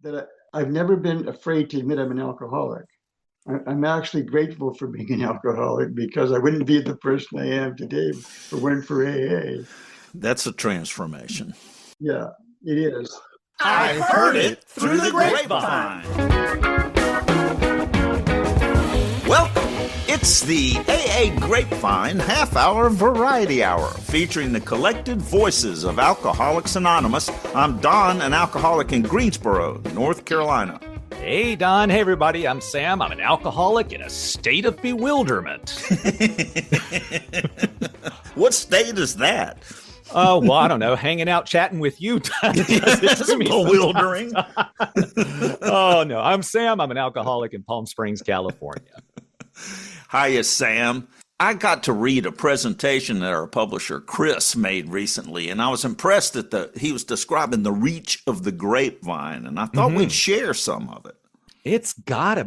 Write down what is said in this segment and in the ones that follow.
that I've never been afraid to admit I'm an alcoholic. I'm actually grateful for being an alcoholic because I wouldn't be the person I am today if it weren't for AA. That's a transformation. Yeah, it is. I heard it through the grapevine. Welcome. It's the AA Grapevine Half-Hour Variety Hour, featuring the collected voices of Alcoholics Anonymous. I'm Don, an alcoholic in Greensboro, North Carolina. Hey, Don. Hey, everybody. I'm Sam. I'm an alcoholic in a state of bewilderment. What state is that? Oh, well, I don't know. Hanging out, chatting with you. That's bewildering. Oh, no. I'm Sam. I'm an alcoholic in Palm Springs, California. Hiya, Sam. I got to read a presentation that our publisher, Chris, made recently, and I was impressed that he was describing the reach of the grapevine, and I thought we'd share some of it. It's got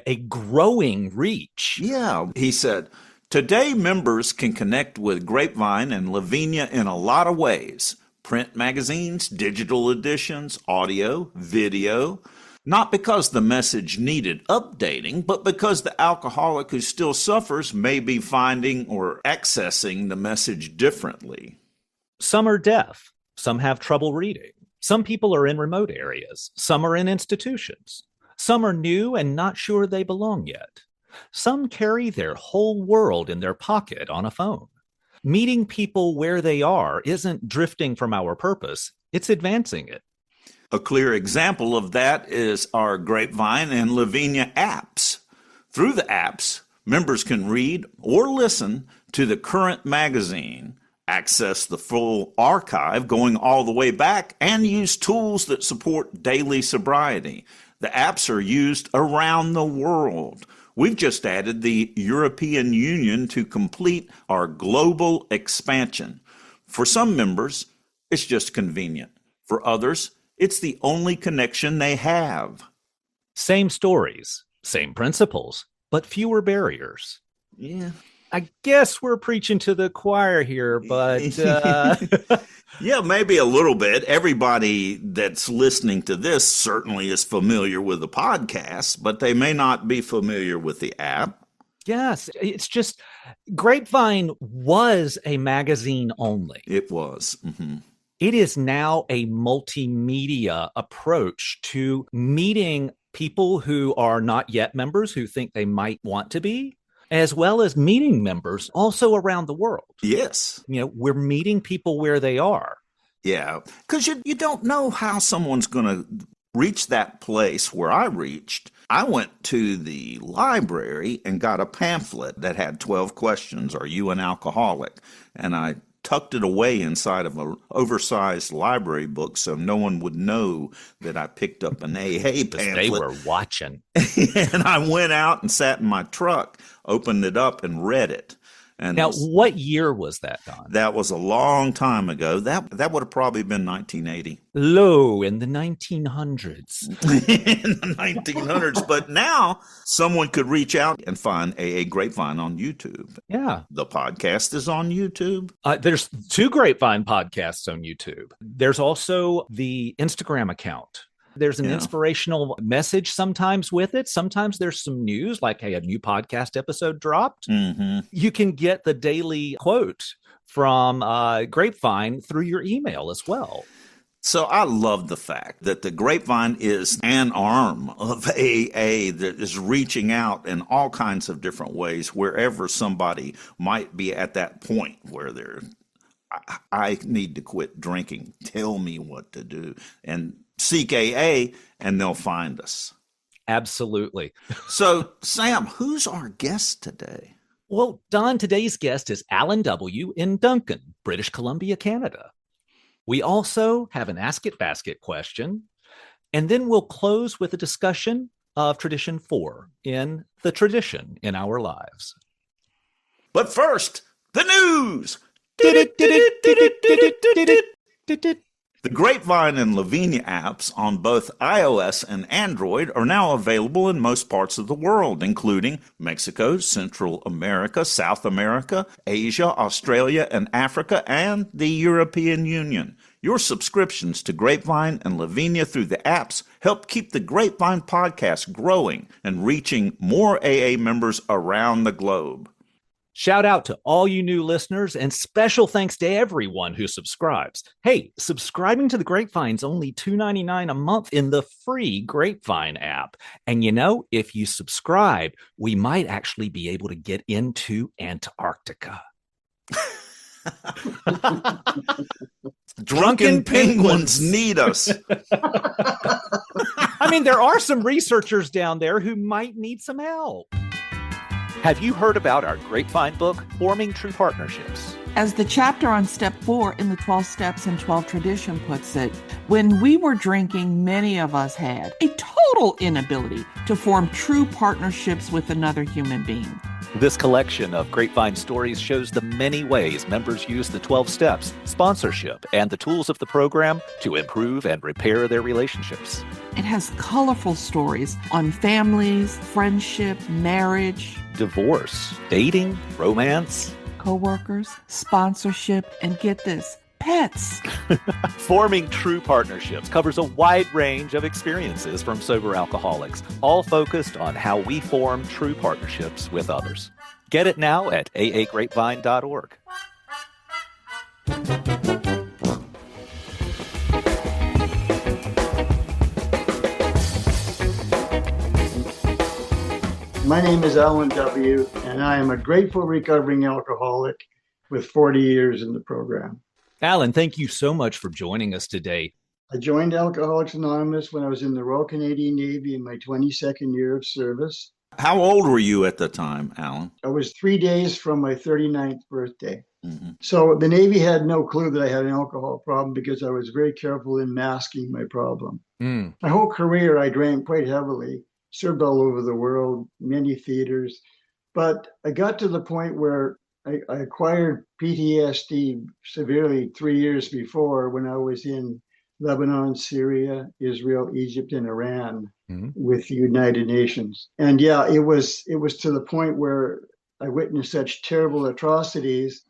a growing reach. Yeah, he said, today members can connect with Grapevine and Lavinia in a lot of ways. Print magazines, digital editions, audio, video. Not because the message needed updating, but because the alcoholic who still suffers may be finding or accessing the message differently. Some are deaf. Some have trouble reading. Some people are in remote areas. Some are in institutions. Some are new and not sure they belong yet. Some carry their whole world in their pocket on a phone. Meeting people where they are isn't drifting from our purpose, it's advancing it. A clear example of that is our Grapevine and Lavinia apps. Through the apps, members can read or listen to the current magazine, access the full archive going all the way back, and use tools that support daily sobriety. The apps are used around the world. We've just added the European Union to complete our global expansion. For some members, it's just convenient. For others, it's the only connection they have. Same stories, same principles, but fewer barriers. Yeah. I guess we're preaching to the choir here, but... Yeah, maybe a little bit. Everybody that's listening to this certainly is familiar with the podcast, but they may not be familiar with the app. Yes, it's just Grapevine was a magazine only. It was. Mm-hmm. It is now a multimedia approach to meeting people who are not yet members who think they might want to be, as well as meeting members also around the world. Yes. You know, we're meeting people where they are. Yeah, because you don't know how someone's going to reach that place where I reached. I went to the library and got a pamphlet that had 12 questions. Are you an alcoholic? And I tucked it away inside of an oversized library book so no one would know that I picked up an AA pamphlet. They were watching. And I went out and sat in my truck, opened it up, and read it. And now, what year was that, Don? That was a long time ago. That would have probably been 1980. Low in the 1900s. In the 1900s. But now someone could reach out and find AA Grapevine on YouTube. Yeah. The podcast is on YouTube. There's 2 Grapevine podcasts on YouTube. There's also the Instagram account. There's an inspirational message sometimes with it. Sometimes there's some news, like, hey, a new podcast episode dropped. Mm-hmm. You can get the daily quote from Grapevine through your email as well. So I love the fact that the Grapevine is an arm of AA that is reaching out in all kinds of different ways wherever somebody might be at that point where I need to quit drinking. Tell me what to do. And seek AA, and they'll find us. Absolutely. So, Sam, who's our guest today? Well, Don, today's guest is Alan W. in Duncan, British Columbia, Canada. We also have an Ask It Basket question, and then we'll close with a discussion of Tradition 4 in the tradition in our lives. But first, the news! The Grapevine and Lavinia apps on both iOS and Android are now available in most parts of the world, including Mexico, Central America, South America, Asia, Australia, and Africa, and the European Union. Your subscriptions to Grapevine and Lavinia through the apps help keep the Grapevine podcast growing and reaching more AA members around the globe. Shout out to all you new listeners and special thanks to everyone who subscribes. Hey, subscribing to the Grapevine's only $2.99 a month in the free Grapevine app. And you know, if you subscribe, we might actually be able to get into Antarctica. Drunken penguins need us. I mean, there are some researchers down there who might need some help. Have you heard about our Grapevine book, Forming True Partnerships? As the chapter on step 4 in the 12 Steps and 12 Tradition puts it, when we were drinking, many of us had a total inability to form true partnerships with another human being. This collection of Grapevine stories shows the many ways members use the 12 steps, sponsorship, and the tools of the program to improve and repair their relationships. It has colorful stories on families, friendship, marriage, divorce, dating, romance, coworkers, sponsorship, and get this, pets. Forming True Partnerships covers a wide range of experiences from sober alcoholics, all focused on how we form true partnerships with others. Get it now at aagrapevine.org. My name is Alan W., and I am a grateful recovering alcoholic with 40 years in the program. Alan, thank you so much for joining us today. I joined Alcoholics Anonymous when I was in the Royal Canadian Navy in my 22nd year of service. How old were you at the time, Alan? I was 3 days from my 39th birthday. Mm-hmm. So the Navy had no clue that I had an alcohol problem because I was very careful in masking my problem. My whole career, I drank quite heavily, served all over the world, many theaters. But I got to the point where I acquired PTSD severely 3 years before when I was in Lebanon, Syria, Israel, Egypt, and Iran with the United Nations. And yeah, it was to the point where I witnessed such terrible atrocities.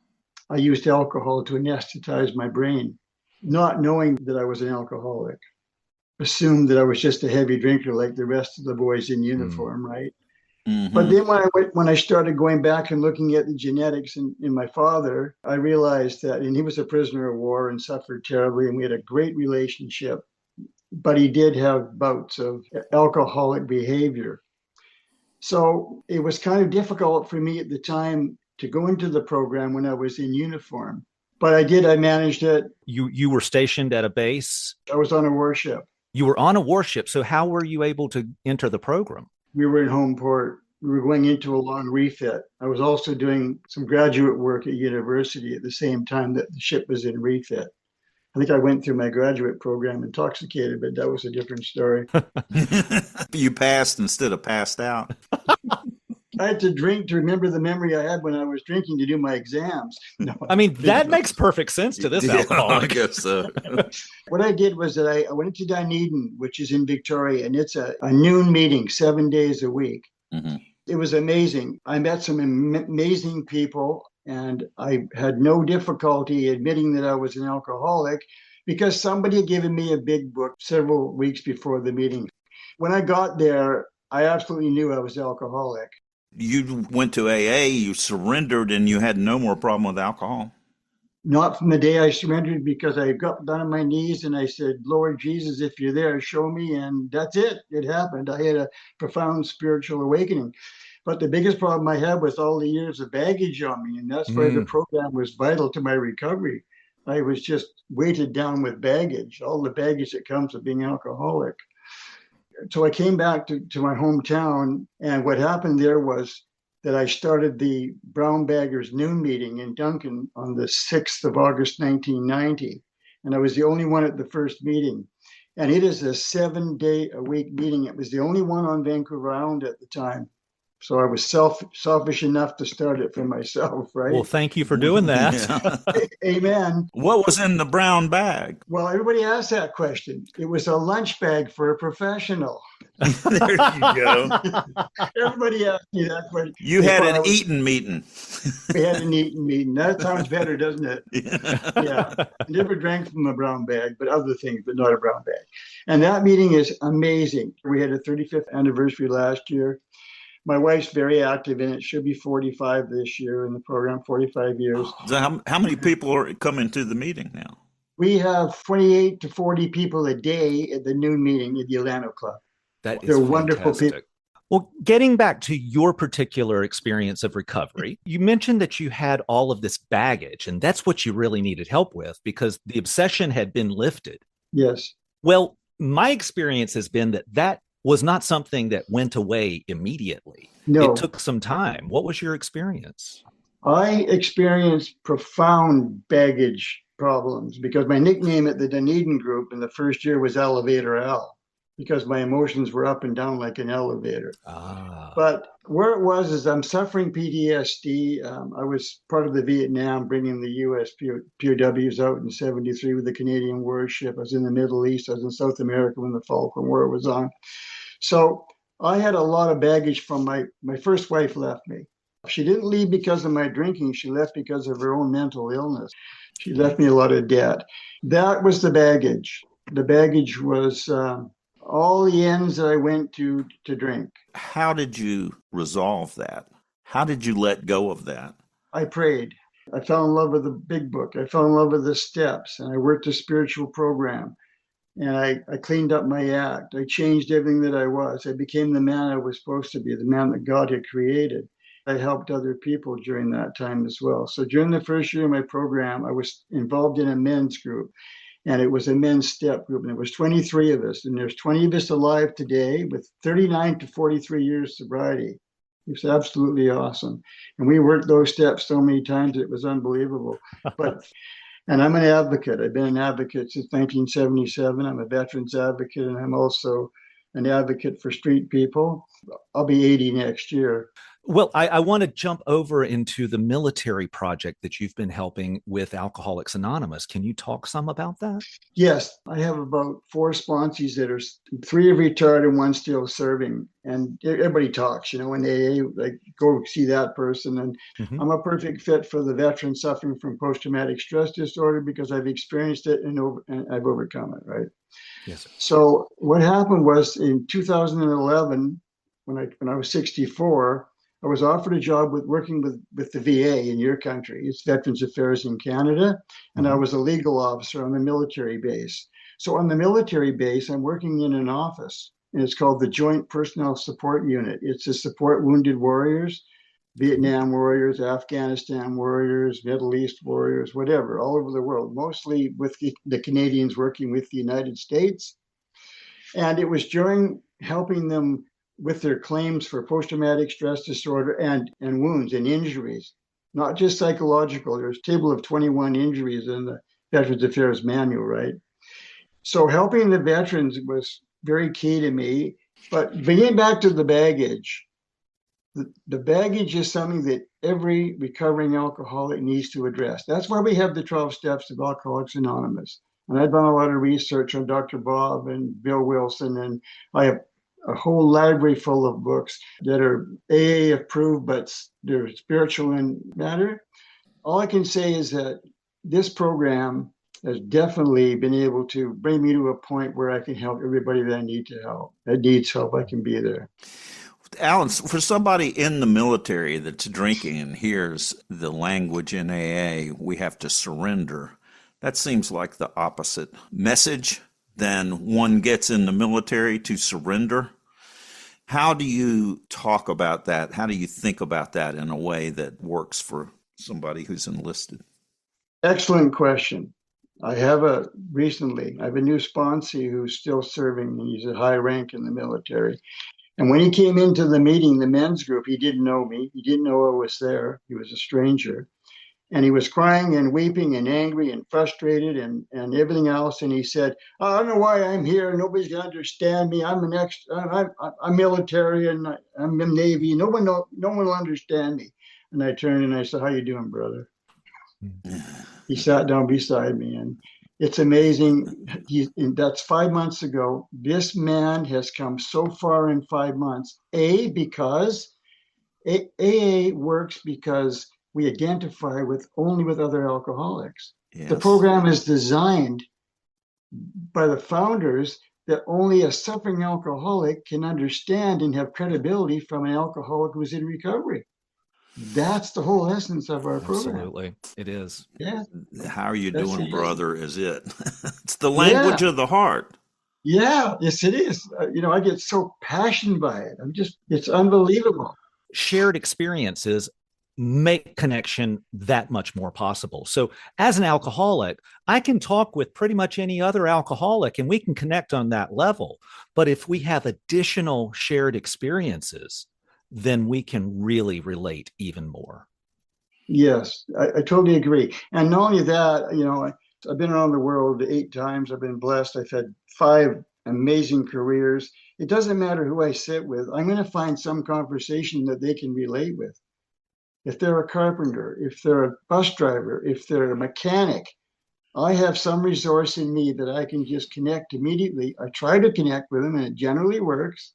I used alcohol to anesthetize my brain, not knowing that I was an alcoholic. Assumed that I was just a heavy drinker like the rest of the boys in uniform, right? Mm-hmm. But then when I started going back and looking at the genetics in my father, I realized that, and he was a prisoner of war and suffered terribly, and we had a great relationship, but he did have bouts of alcoholic behavior. So it was kind of difficult for me at the time to go into the program when I was in uniform. But I managed it. You were stationed at a base? I was on a warship. You were on a warship, so how were you able to enter the program? We were in home port. We were going into a long refit. I was also doing some graduate work at university at the same time that the ship was in refit. I think I went through my graduate program intoxicated, but that was a different story. You passed instead of passed out. I had to drink to remember the memory I had when I was drinking to do my exams. No, I mean, that makes perfect sense to this alcoholic. I guess so. What I did was that I went to Dunedin, which is in Victoria, and it's a noon meeting 7 days a week. Mm-hmm. It was amazing. I met some amazing people, and I had no difficulty admitting that I was an alcoholic because somebody had given me a big book several weeks before the meeting. When I got there, I absolutely knew I was alcoholic. You went to AA, you surrendered, and you had no more problem with alcohol? Not from the day I surrendered, because I got down on my knees and I said, Lord Jesus, if you're there, show me. And that's it. It happened. I had a profound spiritual awakening. But the biggest problem I had was all the years of baggage on me. And that's why the program was vital to my recovery. I was just weighted down with baggage, all the baggage that comes with being alcoholic. So I came back to my hometown, and what happened there was that I started the Brown Baggers noon meeting in Duncan on the 6th of August, 1990. And I was the only one at the first meeting. And it is a 7-day-a-week meeting. It was the only one on Vancouver Island at the time. So I was selfish enough to start it for myself, right? Well, thank you for doing that. Amen. What was in the brown bag? Well, everybody asked that question. It was a lunch bag for a professional. There you go. Everybody asked me that question. You had an eating meeting. We had an eating meeting. That sounds better, doesn't it? Yeah. I never drank from a brown bag, but other things, but not a brown bag. And that meeting is amazing. We had a 35th anniversary last year. My wife's very active in it. She'll be 45 this year in the program, 45 years. So how many people are coming to the meeting now? We have 28 to 40 people a day at the noon meeting at the Alano Club. That is They're fantastic. wonderful people. Well, getting back to your particular experience of recovery, you mentioned that you had all of this baggage, and that's what you really needed help with because the obsession had been lifted. Yes. Well, my experience has been that was not something that went away immediately. No. It took some time. What was your experience? I experienced profound baggage problems because my nickname at the Dunedin group in the first year was Elevator Al, because my emotions were up and down like an elevator. But where it was is I'm suffering PTSD. I was part of the Vietnam, bringing the U.S. POWs out in 73 with the Canadian warship. I was in the Middle East. I was in South America when the Falkland War was on. So I had a lot of baggage from my first wife left me. She didn't leave because of my drinking. She left because of her own mental illness. She left me a lot of debt. That was the baggage. The baggage was all the ends that I went to drink. How did you resolve that? How did you let go of that? I prayed. I fell in love with the big book. I fell in love with the steps, and I worked a spiritual program. And I cleaned up my act. I changed everything that I was. I became the man I was supposed to be, the man that God had created. I helped other people during that time as well. So during the first year of my program, I was involved in a men's group, and it was a men's step group, and it was 23 of us, and there's 20 of us alive today with 39 to 43 years sobriety. It was absolutely awesome. And we worked those steps so many times, it was unbelievable. And I'm an advocate. I've been an advocate since 1977. I'm a veterans advocate, and I'm also an advocate for street people. I'll be 80 next year. Well, I want to jump over into the military project that you've been helping with Alcoholics Anonymous. Can you talk some about that? Yes, I have about 4 sponsees that are 3 are retired and 1 still serving. And everybody talks, when they like go see that person. And I'm a perfect fit for the veteran suffering from post-traumatic stress disorder because I've experienced it and I've overcome it, right? Yes, sir. So what happened was in 2011, when I was 64, I was offered a job working with the VA in your country. It's Veterans Affairs in Canada. And I was a legal officer on the military base. So on the military base, I'm working in an office, and it's called the Joint Personnel Support Unit. It's to support wounded warriors, Vietnam warriors, Afghanistan warriors, Middle East warriors, whatever, all over the world, mostly with the Canadians working with the United States. And it was during helping them with their claims for post-traumatic stress disorder and wounds and injuries, not just psychological. There's a table of 21 injuries in the Veterans Affairs Manual, right? So helping the veterans was very key to me. But bringing back to the baggage, the baggage is something that every recovering alcoholic needs to address. That's why we have the 12 steps of Alcoholics Anonymous. And I've done a lot of research on Dr. Bob and Bill Wilson, and I have a whole library full of books that are AA approved, but they're spiritual in matter. All I can say is that this program has definitely been able to bring me to a point where I can help everybody that I need to help. That needs help, I can be there. Alan, for somebody in the military that's drinking and hears the language in AA, we have to surrender. That seems like the opposite message than one gets in the military, to surrender. How do you talk about that? How do you think about that in a way that works for somebody who's enlisted? Excellent question. I have a new sponsee who's still serving, and he's at high rank in the military. And when he came into the meeting, the men's group, he didn't know me. He didn't know I was there. He was a stranger. And he was crying and weeping and angry and frustrated and everything else. And he said, I don't know why I'm here. Nobody's going to understand me. I'm I'm military and I'm in Navy. No one will understand me. And I turned and I said, how you doing, brother? He sat down beside me, and it's amazing. That's 5 months ago. This man has come so far in 5 months. Because AA works because we identify only with other alcoholics. Yes. The program is designed by the founders that only a suffering alcoholic can understand and have credibility from an alcoholic who's in recovery. That's the whole essence of our program. Absolutely. It is. Yeah. How are you doing, brother, is it. It's the language of the heart. Yeah, yes, it is. I get so passionate by it. It's unbelievable. Shared experiences make connection that much more possible. So as an alcoholic, I can talk with pretty much any other alcoholic and we can connect on that level. But if we have additional shared experiences, then we can really relate even more. Yes, I totally agree. And not only that, I've been around the world 8 times. I've been blessed. I've had 5 amazing careers. It doesn't matter who I sit with. I'm going to find some conversation that they can relate with. If they're a carpenter, if they're a bus driver, if they're a mechanic, I have some resource in me that I can just connect immediately. I try to connect with them, and it generally works.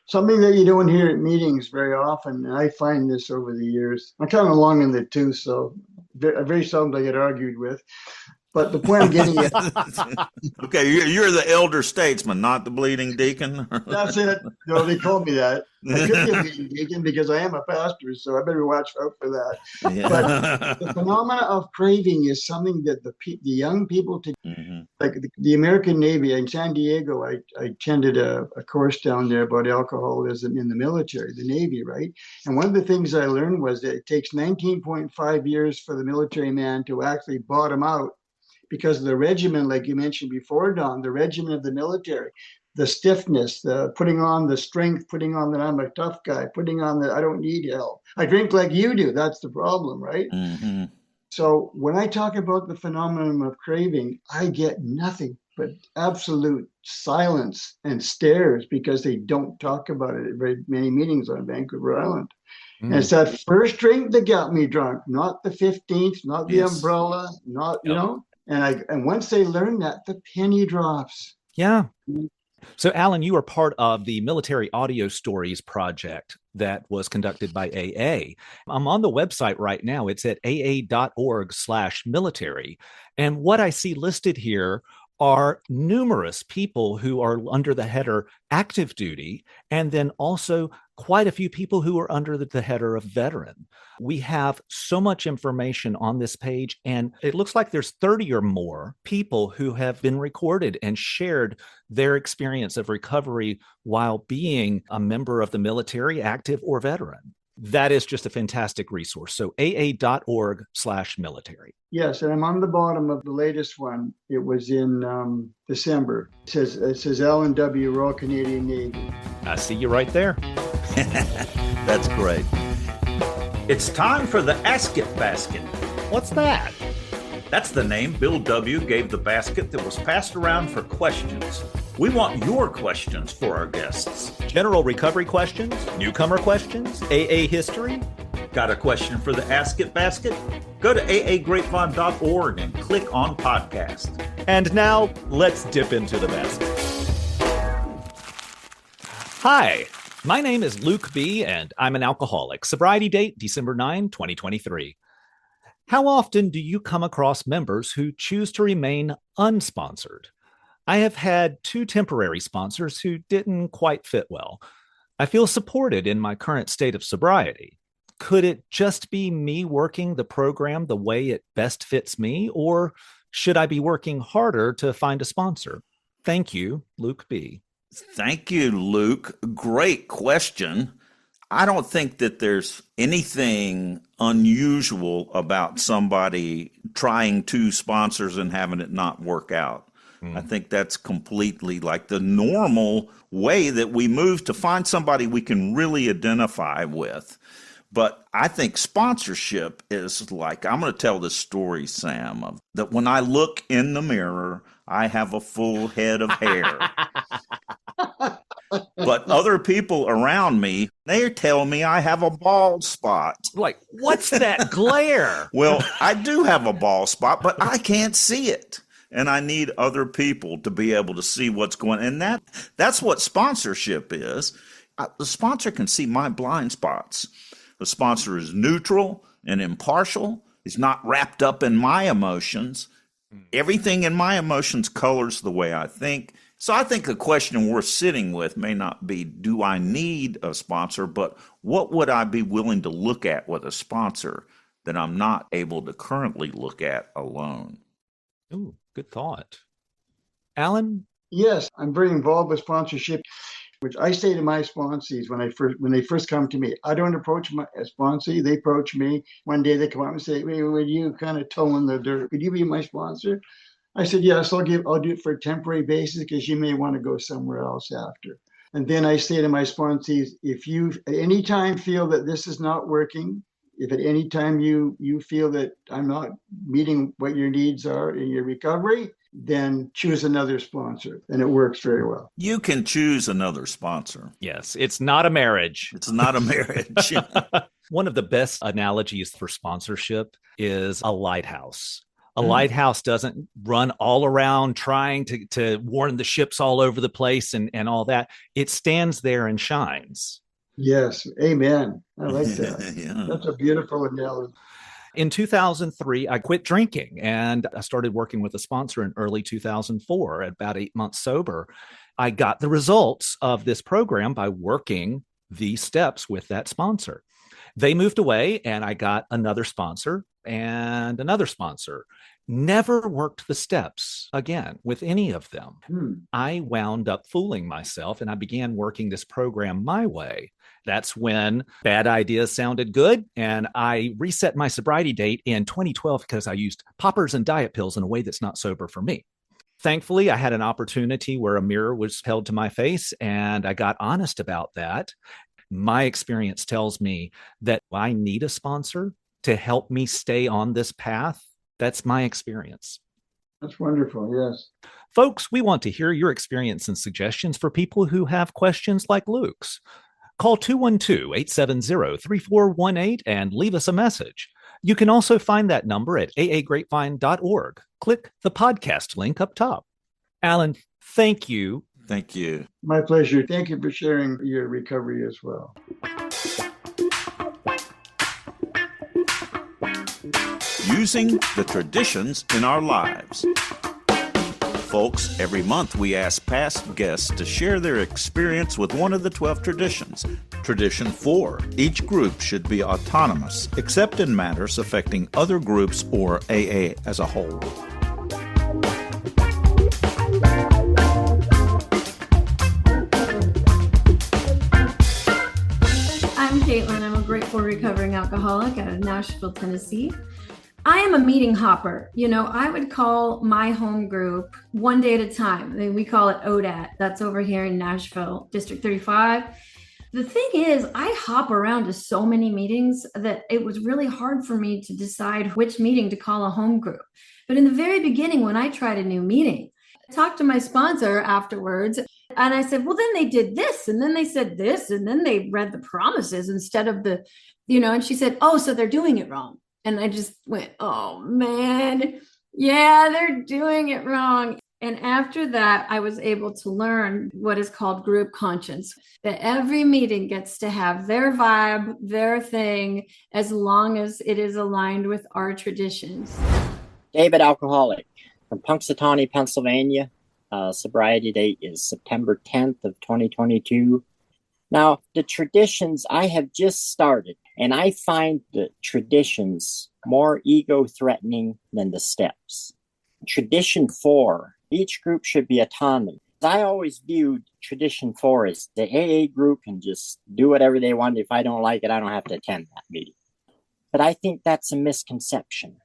Something that you don't hear at meetings very often, and I find this over the years. I'm kind of long in the tooth, so very seldom I get argued with. But the point I'm getting at... Okay, you're the elder statesman, not the bleeding deacon. That's it. No, they call me that. I could be a bleeding deacon because I am a pastor, so I better watch out for that. Yeah. But the phenomena of craving is something that the young people like the American Navy in San Diego. I attended a course down there about alcoholism in the military, the Navy, right? And one of the things I learned was that it takes 19.5 years for the military man to actually bottom out, because of the regimen, like you mentioned before, Don, the regimen of the military, the stiffness, the putting on the strength, putting on that I'm a tough guy, putting on that I don't need help. I drink like you do. That's the problem, right? Mm-hmm. So when I talk about the phenomenon of craving, I get nothing but absolute silence and stares, because they don't talk about it at very many meetings on Vancouver Island. And it's that first drink that got me drunk, not the 15th, not the umbrella, not, And once they learn that, the penny drops. Yeah. So, Alan, you are part of the Military Audio Stories project that was conducted by AA. I'm on the website right now. It's at aa.org/military. And what I see listed here are numerous people who are under the header active duty, and then also quite a few people who are under the header of veteran. We have so much information on this page, and it looks like there's 30 or more people who have been recorded and shared their experience of recovery while being a member of the military, active, or veteran. That is just a fantastic resource. So aa.org/military. Yes, and I'm on the bottom of the latest one. It was in December. It says Alan W., Royal Canadian Navy. I see you right there. That's great. It's time for the Ask It Basket. What's that? That's the name Bill W. gave the basket that was passed around for questions. We want your questions for our guests. General recovery questions, newcomer questions, AA history. Got a question for the Ask It Basket? Go to aagrapevine.org and click on podcast. And now let's dip into the basket. Hi, my name is Luke B., and I'm an alcoholic. Sobriety date, December 9, 2023. How often do you come across members who choose to remain unsponsored? I have had 2 temporary sponsors who didn't quite fit well. I feel supported in my current state of sobriety. Could it just be me working the program the way it best fits me, or should I be working harder to find a sponsor? Thank you, Luke B. Thank you, Luke. Great question. I don't think that there's anything unusual about somebody trying 2 sponsors and having it not work out. I think that's completely like the normal way that we move to find somebody we can really identify with. But I think sponsorship is like, I'm going to tell this story, Sam, of that when I look in the mirror, I have a full head of hair. But other people around me, they tell me I have a bald spot. Like, what's that glare? Well, I do have a bald spot, but I can't see it. And I need other people to be able to see what's going on. And that's what sponsorship is. The sponsor can see my blind spots. The sponsor is neutral and impartial. He's not wrapped up in my emotions. Everything in my emotions colors the way I think. So I think the question we're sitting with may not be, do I need a sponsor, but what would I be willing to look at with a sponsor that I'm not able to currently look at alone? Ooh, good thought. Alan? Yes, I'm very involved with sponsorship, which I say to my sponsees when they first come to me. I don't approach my sponsee, they approach me. One day they come up and say, "Hey, would you kind of toe in the dirt? Could you be my sponsor?" I said, "Yes, I'll do it for a temporary basis because you may want to go somewhere else after." And then I say to my sponsees, if you at any time feel that this is not working, if at any time you feel that I'm not meeting what your needs are in your recovery, then choose another sponsor. And it works very well. You can choose another sponsor. Yes, it's not a marriage. It's not a marriage. One of the best analogies for sponsorship is a lighthouse. A lighthouse doesn't run all around trying to warn the ships all over the place and all that. It stands there and shines. Yes. Amen. I like that. Yeah. That's a beautiful analogy. In 2003, I quit drinking and I started working with a sponsor in early 2004 at about 8 months sober. I got the results of this program by working these steps with that sponsor. They moved away and I got another sponsor and another sponsor. Never worked the steps again with any of them. I wound up fooling myself and I began working this program my way. That's when bad ideas sounded good. And I reset my sobriety date in 2012 because I used poppers and diet pills in a way that's not sober for me. Thankfully, I had an opportunity where a mirror was held to my face and I got honest about that. My experience tells me that I need a sponsor to help me stay on this path. That's my experience. That's wonderful. Yes. Folks, we want to hear your experience and suggestions for people who have questions like Luke's. Call 212-870-3418 and leave us a message. You can also find that number at aagrapevine.org. Click the podcast link up top. Alan, thank you. Thank you. My pleasure. Thank you for sharing your recovery as well. Using the traditions in our lives. Folks, every month we ask past guests to share their experience with one of the 12 traditions. Tradition 4, each group should be autonomous, except in matters affecting other groups or AA as a whole. I'm Caitlin. I'm a grateful recovering alcoholic out of Nashville, Tennessee. I am a meeting hopper. I would call my home group one day at a time. We call it ODAT. That's over here in Nashville, District 35. The thing is, I hop around to so many meetings that it was really hard for me to decide which meeting to call a home group. But in the very beginning, when I tried a new meeting, I talked to my sponsor afterwards and I said, well, then they did this and then they said this and then they read the promises instead of and she said, oh, so they're doing it wrong. And I just went, oh, man, yeah, they're doing it wrong. And after that, I was able to learn what is called group conscience, that every meeting gets to have their vibe, their thing, as long as it is aligned with our traditions. David, alcoholic from Punxsutawney, Pennsylvania. Sobriety date is September 10th of 2022. Now, the traditions I have just started, and I find the traditions more ego-threatening than the steps. Tradition 4, each group should be autonomous. I always viewed tradition 4 as the AA group can just do whatever they want. If I don't like it, I don't have to attend that meeting. But I think that's a misconception.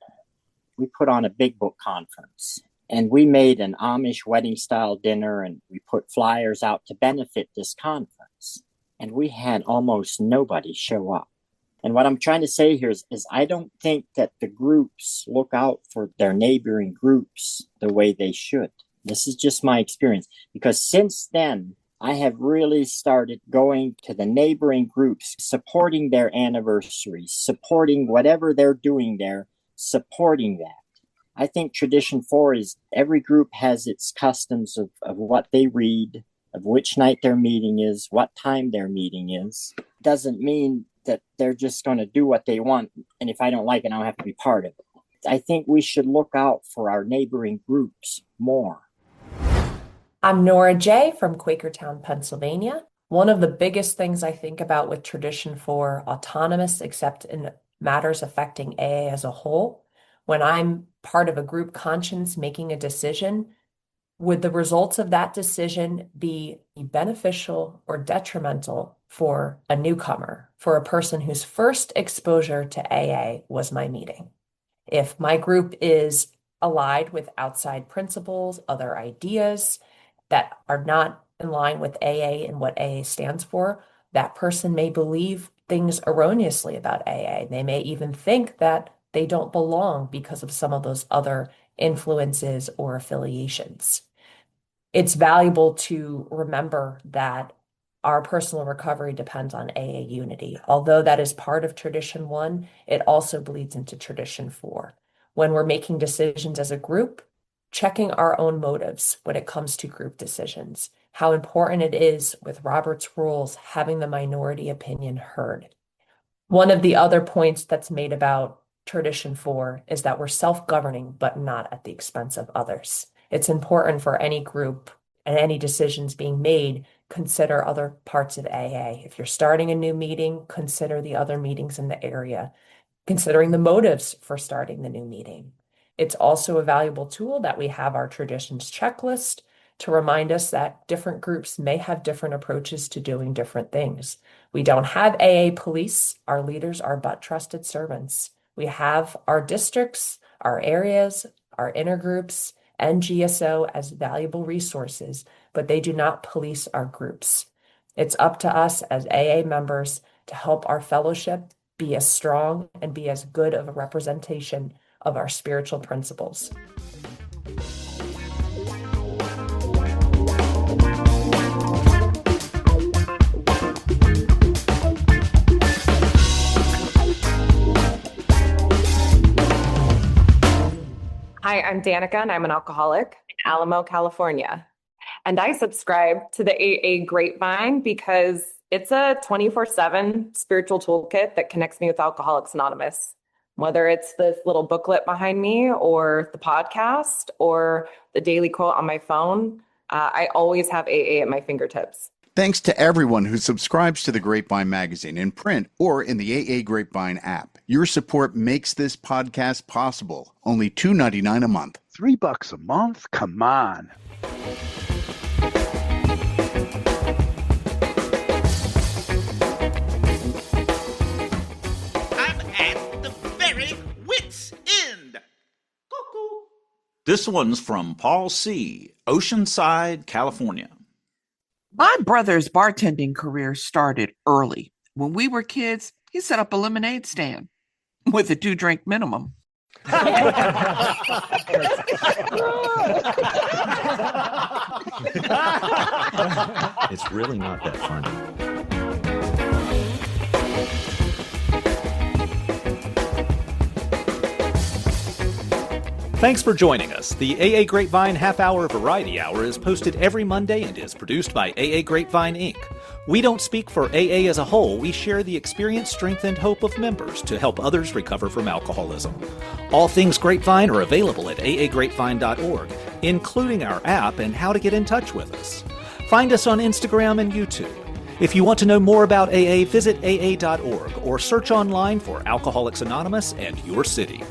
We put on a big book conference, and we made an Amish wedding-style dinner, and we put flyers out to benefit this conference. And we had almost nobody show up. And what I'm trying to say here is I don't think that the groups look out for their neighboring groups the way they should. This is just my experience, because since then, I have really started going to the neighboring groups, supporting their anniversaries, supporting whatever they're doing there, supporting that. I think tradition 4 is every group has its customs of what they read, of which night their meeting is, what time their meeting is. Doesn't mean that they're just going to do what they want, and if I don't like it, I don't have to be part of it. I think we should look out for our neighboring groups more. I'm Nora J. from Quakertown, Pennsylvania. One of the biggest things I think about with Tradition 4, autonomous except in matters affecting AA as a whole, when I'm part of a group conscience making a decision, would the results of that decision be beneficial or detrimental for a newcomer, for a person whose first exposure to AA was my meeting? If my group is allied with outside principles, other ideas that are not in line with AA and what AA stands for, that person may believe things erroneously about AA. They may even think that they don't belong because of some of those other influences or affiliations. It's valuable to remember that our personal recovery depends on AA unity. Although that is part of Tradition 1, it also bleeds into Tradition 4. When we're making decisions as a group, checking our own motives when it comes to group decisions, how important it is with Robert's rules, having the minority opinion heard. One of the other points that's made about Tradition 4 is that we're self-governing, but not at the expense of others. It's important for any group and any decisions being made, consider other parts of AA. If you're starting a new meeting, consider the other meetings in the area, considering the motives for starting the new meeting. It's also a valuable tool that we have our traditions checklist to remind us that different groups may have different approaches to doing different things. We don't have AA police. Our leaders are but trusted servants. We have our districts, our areas, our intergroups, and GSO as valuable resources, but they do not police our groups. It's up to us as AA members to help our fellowship be as strong and be as good of a representation of our spiritual principles. Hi, I'm Danica, and I'm an alcoholic in Alamo, California. And I subscribe to the AA Grapevine because it's a 24/7 spiritual toolkit that connects me with Alcoholics Anonymous. Whether it's this little booklet behind me or the podcast or the daily quote on my phone, I always have AA at my fingertips. Thanks to everyone who subscribes to the Grapevine magazine in print or in the AA Grapevine app. Your support makes this podcast possible. Only $2.99 a month. $3 a month? Come on. I'm at the very wit's end. Cuckoo. This one's from Paul C., Oceanside, California. My brother's bartending career started early. When we were kids, he set up a lemonade stand with a 2-drink minimum. It's really not that funny. Thanks for joining us. The AA Grapevine Half-Hour Variety Hour is posted every Monday and is produced by AA Grapevine, Inc. We don't speak for AA as a whole. We share the experience, strength, and hope of members to help others recover from alcoholism. All things Grapevine are available at aagrapevine.org, including our app and how to get in touch with us. Find us on Instagram and YouTube. If you want to know more about AA, visit aa.org or search online for Alcoholics Anonymous and your city.